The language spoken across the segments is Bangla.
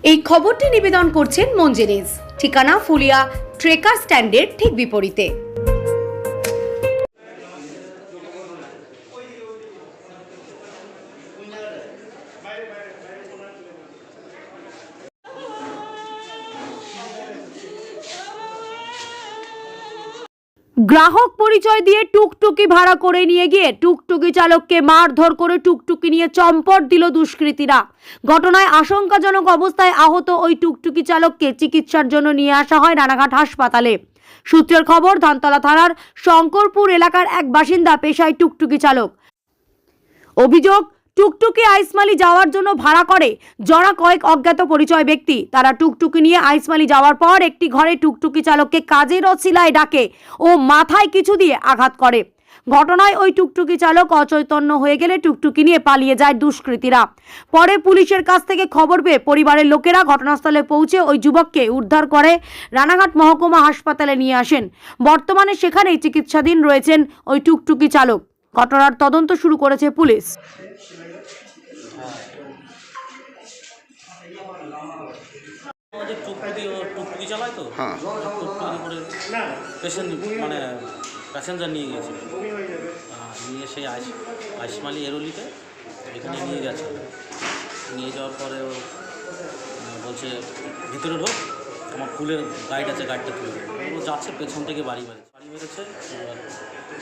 এই খবরটি নিবেদন করছেন মঞ্জেরিজ, ঠিকানা ফুলিয়া ট্রেকার স্ট্যান্ডের ঠিক বিপরীতে। গ্রাহক পরিচয় দিয়ে টুকটুকি ভাড়া করে নিয়ে গিয়ে টুকটুকি চালককে মারধর করে টুকটুকি নিয়ে চম্পট দিল দুষ্কৃতীরা। ঘটনায় আশঙ্কাজনক অবস্থায় আহত ওই টুকটুকি চালককে চিকিৎসার জন্য নিয়ে আসা হয় রানাঘাট হাসপাতালে। সূত্রের খবর, ধানতলা থানার শঙ্করপুর এলাকার এক বাসিন্দা পেশায় টুকটুকি চালক। অভিযোগ, টুকটুকি আইসমালি যাওয়ার জন্য ভাড়া করে জড়া কয়েক অজ্ঞাত পরিচয় ব্যক্তি। তারা টুকটুকি নিয়ে আইসমালি যাওয়ার পর একটি ঘরে টুকটুকি চালককে কাজের অছিলায় ডাকে ও মাথায় কিছু দিয়ে আঘাত করে। ঘটনায় ওই টুকটুকি চালক অচৈতন্য হয়ে গেলে টুকটুকি নিয়ে পালিয়ে যায় দুষ্কৃতীরা। পরে পুলিশের কাছ থেকে খবর পেয়ে পরিবারের লোকেরা ঘটনাস্থলে পৌঁছে ওই যুবককে উদ্ধার করে রানাঘাট মহকুমা হাসপাতালে নিয়ে আসেন। বর্তমানে সেখানেই চিকিৎসাধীন রয়েছেন ওই টুকটুকি চালক। ঘটনার তদন্ত শুরু করেছে পুলিশ। আমাদের টুকটুকি চালায় তো, টুকটুকি করে প্যাসেঞ্জার নিয়ে গেছে, নিয়ে সেই আইসমালি এরোলিতে এখানে নিয়ে গেছে। নিয়ে যাওয়ার পরে ও বলছে ভিতরে ঢোক, আমার ফুলের গাইড আছে, গাইডটা তুলে দেবে। ও যাচ্ছে, পেছন থেকে বাড়ি মেরেছে।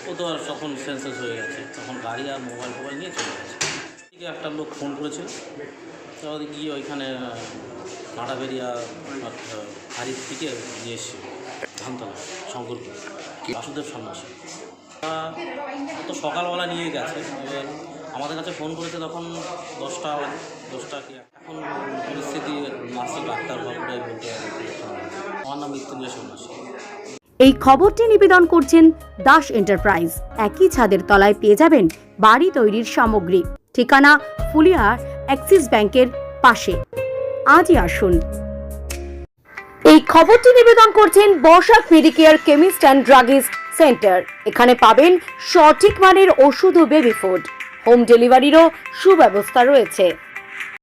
ও তো আর তখন সেন্সেস হয়ে গেছে, তখন গাড়ি আর মোবাইল নিয়ে চলে গেছে। একটা লোক ফোন করেছিল, তো গিয়ে ওইখানে কাঁটাবেরিয়া হারির থেকে নিয়ে এসছে ধানতলা শঙ্করপুর বাসুদেব সন্ন্যাসী। তো সকালবেলা নিয়ে গেছে, এবার আমাদের কাছে ফোন করেছে তখন 10টা কি। এখন পরিস্থিতি মাসে ডাক্তার বলতে আমার নাম মৃত্যুঞ্জয় সন্ন্যাসী। এই খবরটি নিবেদন করছেন দাস এন্টারপ্রাইজ। একই ছাদের তলায় পেয়ে যাবেন বাড়ি তৈরির সামগ্রী। ঠিকানা ফুলিয়া অ্যাক্সিস ব্যাংকের পাশে। আজই আসুন। এই খবরটি নিবেদন করছেন বর্ষাক Medicare chemist and druggist centre. এখানে পাবেন সঠিক মানের ওষুধ ও বেবি ফুড। হোম ডেলিভারিরও সুব্যবস্থা রয়েছে।